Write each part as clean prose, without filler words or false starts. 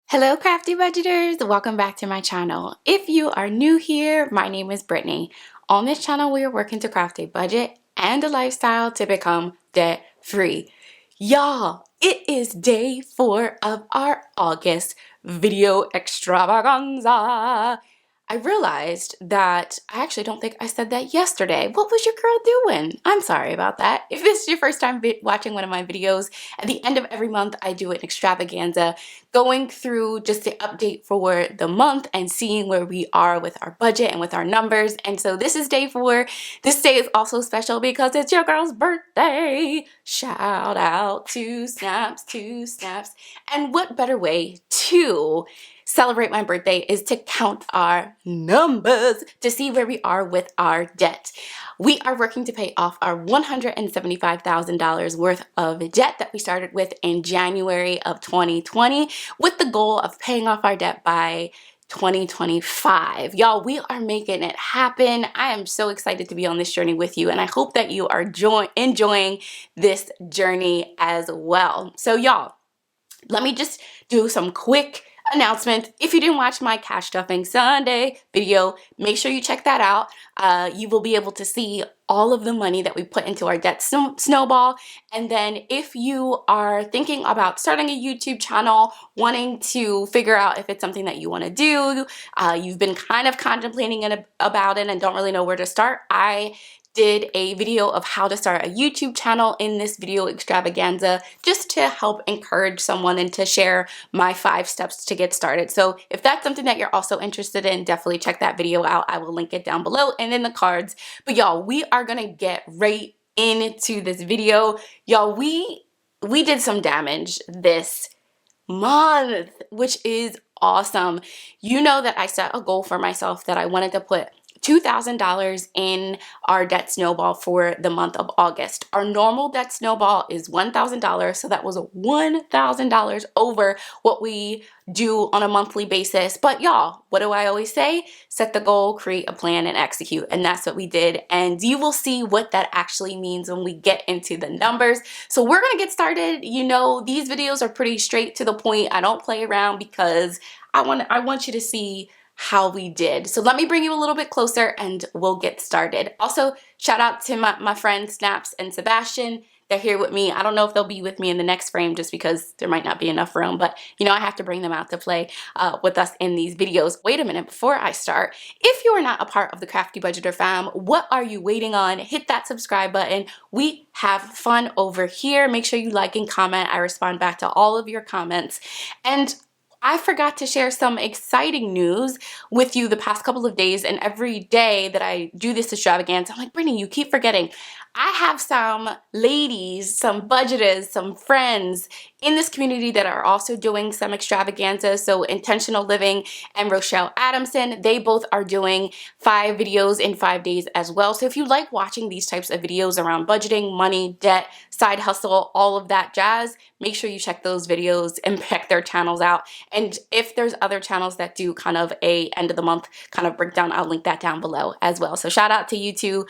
Hello Crafty Budgeters, welcome back to my channel. If you are new here, my name is Brittany. On this channel, we are working to craft a budget and a lifestyle to become debt free. Y'all, it is day 4 of our August video extravaganza. I realized that I actually don't think I said that yesterday. What was your girl doing? I'm sorry about that. If this is your first time watching one of my videos, at the end of every month I do an extravaganza going through just the update for the month and seeing where we are with our budget and with our numbers. And so this is day 4. This day is also special because it's your girl's birthday. Shout out to Snaps, to Snaps. And what better way to celebrate my birthday is to count our numbers to see where we are with our debt. We are working to pay off our $175,000 worth of debt that we started with in January of 2020 with the goal of paying off our debt by 2025. Y'all, we are making it happen. I am so excited to be on this journey with you, and I hope that you are enjoying this journey as well. So y'all, let me just do some quick announcement. If you didn't watch my Cash Stuffing Sunday video, make sure you check that out. You will be able to see all of the money that we put into our debt snowball. And then if you are thinking about starting a YouTube channel, wanting to figure out if it's something that you want to do, you've been kind of contemplating about it and don't really know where to start, I did a video of how to start a YouTube channel in this video extravaganza just to help encourage someone and to share my 5 steps to get started. So if that's something that you're also interested in, definitely check that video out. I will link it down below and in the cards. But y'all, we are gonna get right into this video. Y'all, we did some damage this month, which is awesome. You know that I set a goal for myself that I wanted to put $2,000 in our debt snowball for the month of August. Our normal debt snowball is $1,000, so that was $1,000 over what we do on a monthly basis. But y'all, what do I always say? Set the goal, create a plan, and execute. And that's what we did. And you will see what that actually means when we get into the numbers. So we're gonna get started. You know, these videos are pretty straight to the point. I don't play around because I want you to see how we did. So let me bring you a little bit closer and we'll get started. Also, shout out to my friends Snaps and Sebastian. They're here with me. I don't know if they'll be with me in the next frame just because there might not be enough room, but you know, I have to bring them out to play with us in these videos. Wait a minute, before I start, if you are not a part of the Crafty Budgeter fam, what are you waiting on? Hit that subscribe button. We have fun over here. Make sure you like and comment. I respond back to all of your comments. And I forgot to share some exciting news with you the past couple of days, and every day that I do this extravaganza, I'm like, Brittany, you keep forgetting. I have some ladies, some budgeters, some friends in this community that are also doing some extravaganzas. So Intentional Living and Rochelle Adamson, they both are doing 5 videos in 5 days as well. So if you like watching these types of videos around budgeting, money, debt, side hustle, all of that jazz, make sure you check those videos and check their channels out. And if there's other channels that do kind of a end of the month kind of breakdown, I'll link that down below as well. So shout out to you two.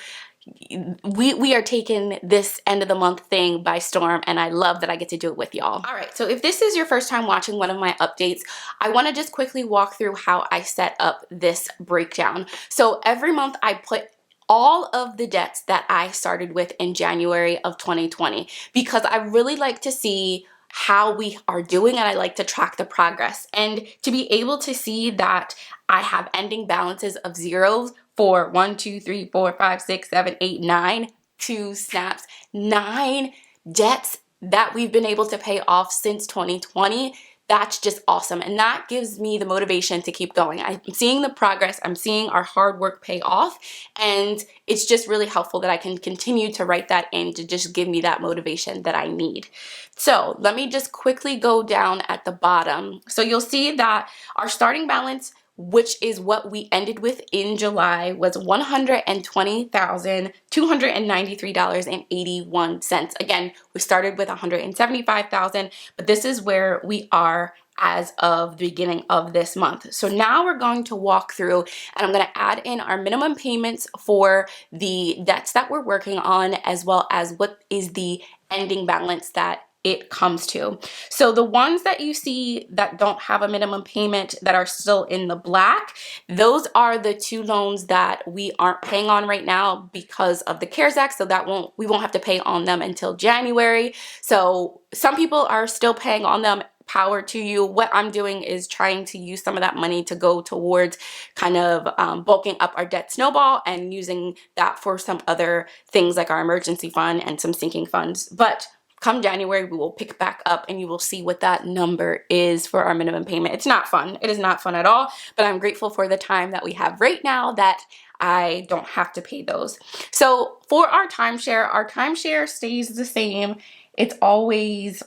We are taking this end of the month thing by storm, and I love that I get to do it with y'all. All right, so if this is your first time watching one of my updates, I want to just quickly walk through how I set up this breakdown. So every month I put all of the debts that I started with in January of 2020 because I really like to see how we are doing, and I like to track the progress. And to be able to see that I have ending balances of zeros for 1, 2, 3, 4, 5, 6, 7, 8, 9, 2 snaps, 9 debts that we've been able to pay off since 2020. That's just awesome. And that gives me the motivation to keep going. I'm seeing the progress. I'm seeing our hard work pay off. And it's just really helpful that I can continue to write that in to just give me that motivation that I need. So let me just quickly go down at the bottom. So you'll see that our starting balance, which is what we ended with in July, was $120,293.81. Again, we started with $175,000, but this is where we are as of the beginning of this month. So now we're going to walk through, and I'm going to add in our minimum payments for the debts that we're working on, as well as what is the ending balance that it comes to. So the ones that you see that don't have a minimum payment that are still in the black, those are the 2 loans that we aren't paying on right now because of the CARES Act. So that we won't have to pay on them until January. So some people are still paying on them. Power to you. What I'm doing is trying to use some of that money to go towards kind of bulking up our debt snowball and using that for some other things like our emergency fund and some sinking funds. But come January, we will pick back up and you will see what that number is for our minimum payment. It's not fun. It is not fun at all, but I'm grateful for the time that we have right now that I don't have to pay those. So for our timeshare stays the same. It's always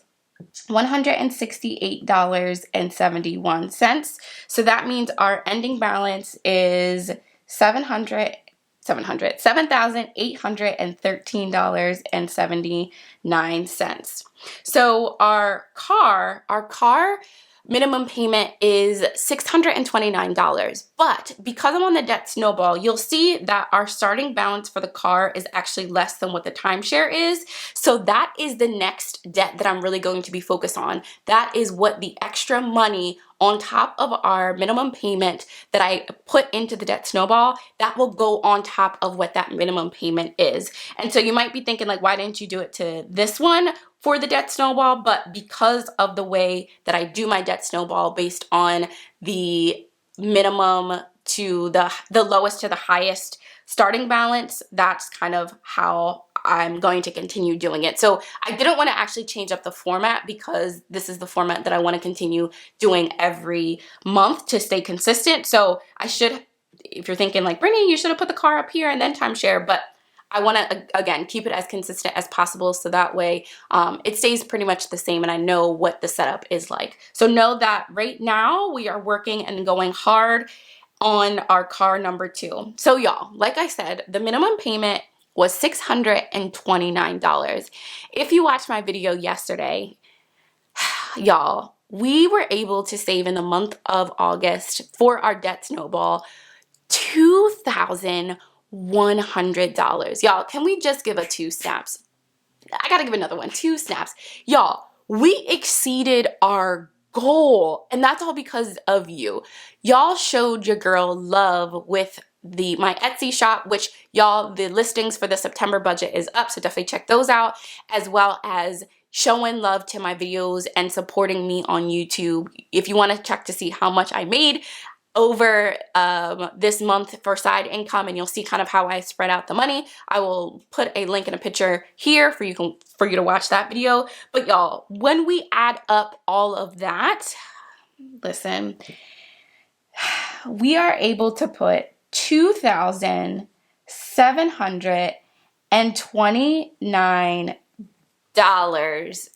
$168.71. So that means our ending balance is $7,813.79. So our car minimum payment is $629. But because I'm on the debt snowball, you'll see that our starting balance for the car is actually less than what the timeshare is. So that is the next debt that I'm really going to be focused on. That is what the extra money on top of our minimum payment that I put into the debt snowball, that will go on top of what that minimum payment is. And so you might be thinking like, why didn't you do it to this one for the debt snowball? But because of the way that I do my debt snowball based on the minimum to the lowest to the highest starting balance, that's kind of how I'm going to continue doing it. So I didn't want to actually change up the format because this is the format that I want to continue doing every month to stay consistent. So I should, if you're thinking like, Brittany, you should have put the car up here and then timeshare, but I want to, again, keep it as consistent as possible so that way it stays pretty much the same and I know what the setup is like. So know that right now we are working and going hard on our car number 2. So y'all, like I said, the minimum payment was $629. If you watched my video yesterday, y'all, we were able to save in the month of August for our debt snowball $2,100. Y'all, can we just give a 2 snaps? I gotta give another one, 2 snaps. Y'all, we exceeded our goal, and that's all because of you. Y'all showed your girl love with my Etsy shop, which y'all, the listings for the September budget is up, so definitely check those out, as well as showing love to my videos and supporting me on YouTube. If you want to check to see how much I made over this month for side income, and you'll see kind of how I spread out the money, I will put a link and a picture here for you to watch that video. But y'all, when we add up all of that, listen, we are able to put $2,729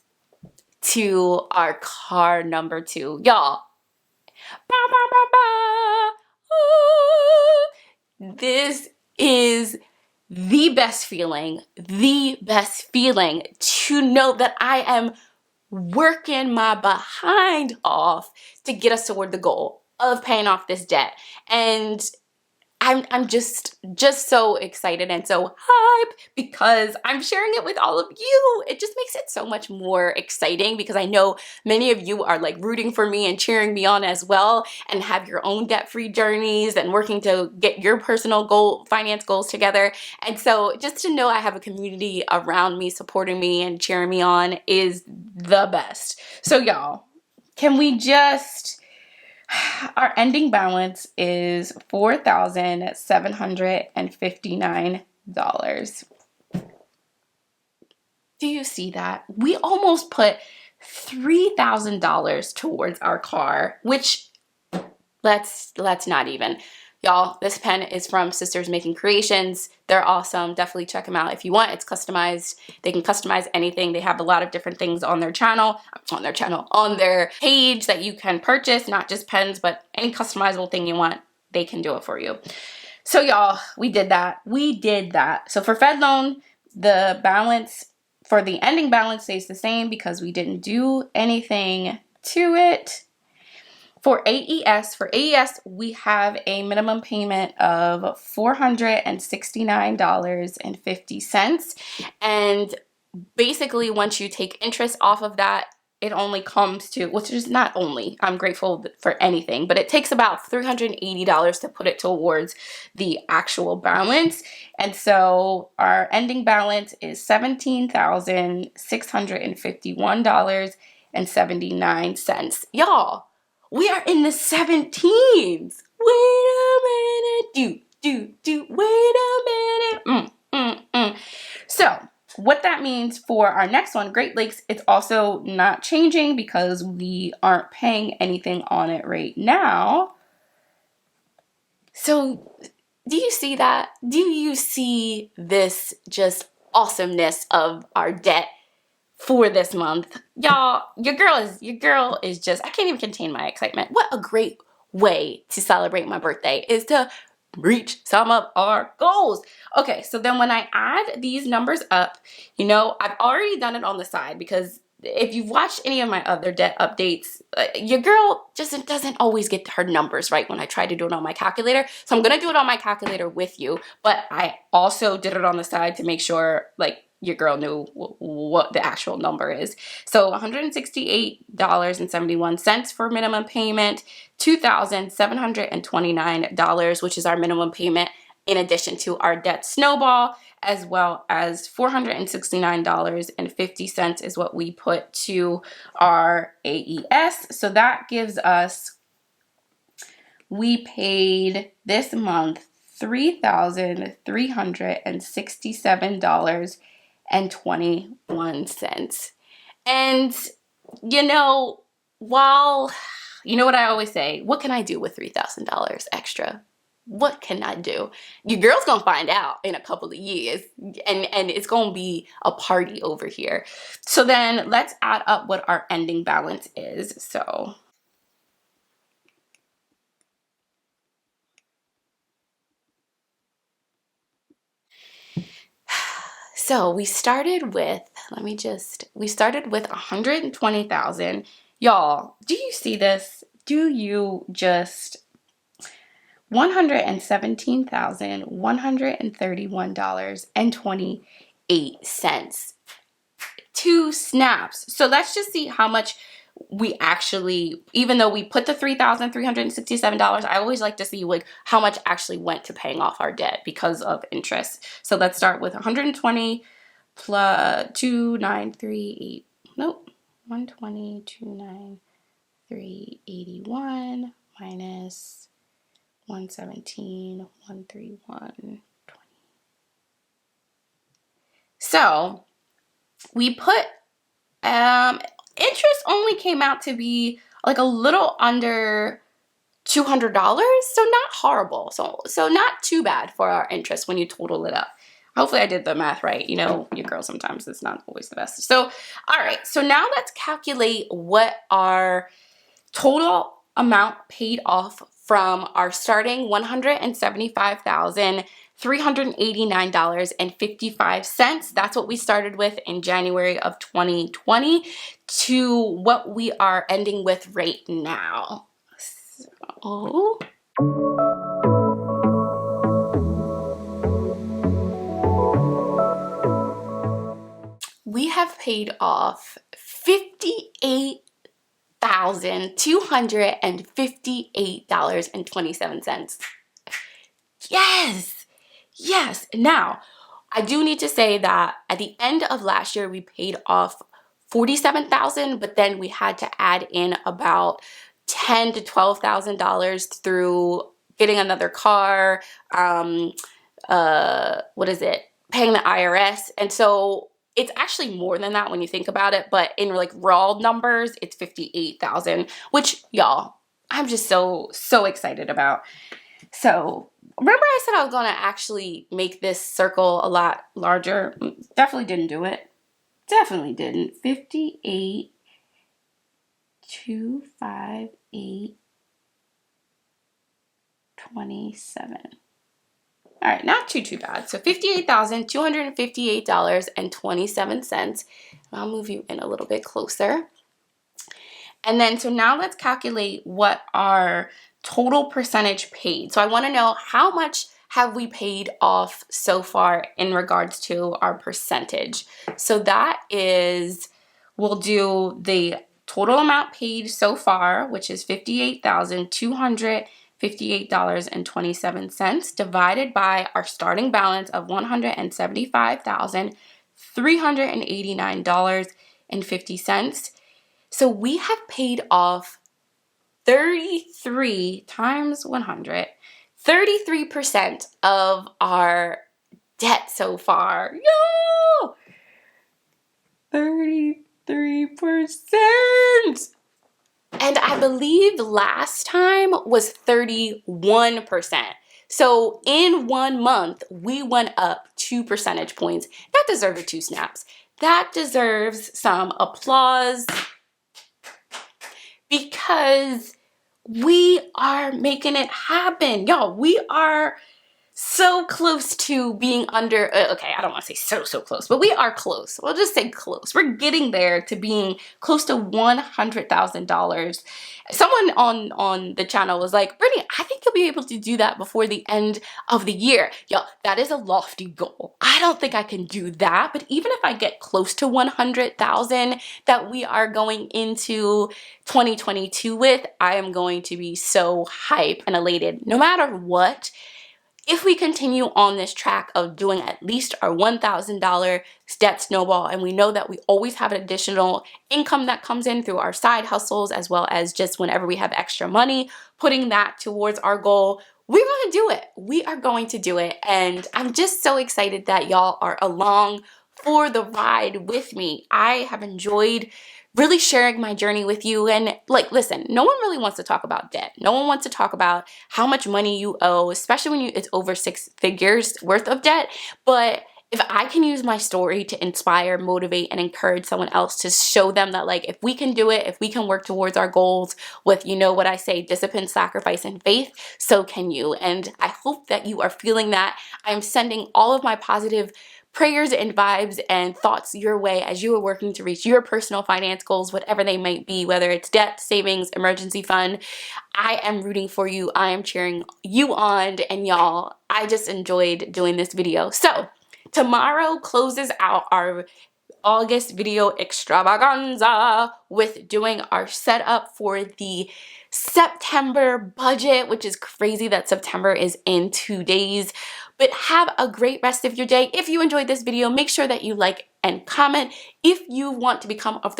to our car number 2. Y'all, ba, ba, ba, ba. Ooh. This is the best feeling to know that I am working my behind off to get us toward the goal of paying off this debt. And I'm just so excited and so hype because I'm sharing it with all of you. It just makes it so much more exciting because I know many of you are like rooting for me and cheering me on as well and have your own debt-free journeys and working to get your personal finance goals together. And so just to know I have a community around me supporting me and cheering me on is the best. So y'all, can we just... Our ending balance is $4,759. Do you see that? We almost put $3,000 towards our car, which let's not even. Y'all, this pen is from Sisters Making Creations. They're awesome. Definitely check them out if you want. It's customized. They can customize anything. They have a lot of different things on their page that you can purchase, not just pens, but any customizable thing you want, they can do it for you. So y'all, we did that. So for Fed loan, the balance for the ending balance stays the same because we didn't do anything to it. For AES, we have a minimum payment of $469.50. And basically once you take interest off of that, it only comes to, which is not only, I'm grateful for anything, but it takes about $380 to put it towards the actual balance. And so our ending balance is $17,651.79. Y'all, we are in the 17s. Wait a minute. Wait a minute. So what that means for our next one, Great Lakes, it's also not changing because we aren't paying anything on it right now. So do you see that? Do you see this just awesomeness of our debt for this month? Y'all, your girl is just, I can't even contain my excitement. What a great way to celebrate my birthday is to reach some of our goals. Okay, so then when I add these numbers up, you know, I've already done it on the side because if you've watched any of my other debt updates, your girl just doesn't always get her numbers right when I try to do it on my calculator. So I'm going to do it on my calculator with you, but I also did it on the side to make sure like your girl knew what the actual number is. So $168.71 for minimum payment, $2,729, which is our minimum payment in addition to our debt snowball, as well as $469.50 is what we put to our AES. So that gives us, we paid this month $3,367.21. And, you know, while, you know what I always say, what can I do with $3,000 extra? What can I do? Your girl's gonna find out in a couple of years, and it's gonna be a party over here. So then let's add up what our ending balance is. So we started with, we started with 120,000. Y'all, do you see this? Do you just, $117,131.28. 2 snaps. So let's just see how much we actually, even though we put the $3,367, I always like to see like how much actually went to paying off our debt because of interest. So let's start with 120 plus 2,938. Nope. 120, 2,981 minus 117, 131, 20. So we put, interest only came out to be like a little under $200, so not horrible. So not too bad for our interest when you total it up. Hopefully I did the math right. You know, your girl sometimes it's not always the best. So, all right. So now let's calculate what our total amount paid off from our starting $175,389.55. That's what we started with in January of 2020 to what we are ending with right now. So we have paid off $58,258.27. Yes. Now, I do need to say that at the end of last year, we paid off $47,000, but then we had to add in about $10,000 to $12,000 through getting another car, paying the IRS. And so it's actually more than that when you think about it, but in like raw numbers, it's 58,000, which y'all, I'm just so excited about. So remember I said I was going to actually make this circle a lot larger? Definitely didn't do it. Definitely didn't. 58,258.27. All right, not too bad. So $58,258.27. I'll move you in a little bit closer. And then, so now let's calculate what our total percentage paid. So I want to know how much have we paid off so far in regards to our percentage? So that is, we'll do the total amount paid so far, which is $58,258.27, divided by our starting balance of $175,389.50. So we have paid off 33 times 100, 33% of our debt so far. Yo! 33%. And I believe last time was 31%. So in 1 month, we went up 2 percentage points. That deserves 2 snaps. That deserves some applause, because we are making it happen. Y'all, we are so close to being under, okay, I don't want to say so close, but we are close. We'll just say close. We're getting there to being close to $100,000. Someone on the channel was like, Brittany, I think you'll be able to do that before the end of the year. Y'all, that is a lofty goal. I don't think I can do that, but even if I get close to 100,000 that we are going into 2022 with, I am going to be so hype and elated no matter what. If we continue on this track of doing at least our $1,000 debt snowball, and we know that we always have an additional income that comes in through our side hustles, as well as just whenever we have extra money, putting that towards our goal, we're going to do it. We are going to do it. And I'm just so excited that y'all are along for the ride with me. I have enjoyed really sharing my journey with you. And like, listen, no one really wants to talk about debt. No one wants to talk about how much money you owe, especially when it's over 6 figures worth of debt. But if I can use my story to inspire, motivate, and encourage someone else, to show them that, like, if we can do it, if we can work towards our goals with, you know what I say, discipline, sacrifice, and faith, so can you. And I hope that you are feeling that. I'm sending all of my positive prayers and vibes and thoughts your way as you are working to reach your personal finance goals, whatever they might be, whether it's debt, savings, emergency fund. I am rooting for you. I am cheering you on. And y'all, I just enjoyed doing this video. So tomorrow closes out our August video extravaganza with doing our setup for the September budget, which is crazy that September is in 2 days. But have a great rest of your day. If you enjoyed this video, make sure that you like and comment. If you want to become part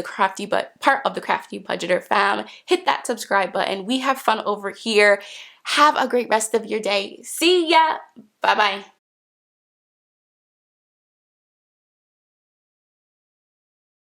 of the Crafty Budgeter fam, hit that subscribe button. We have fun over here. Have a great rest of your day. See ya. Bye-bye.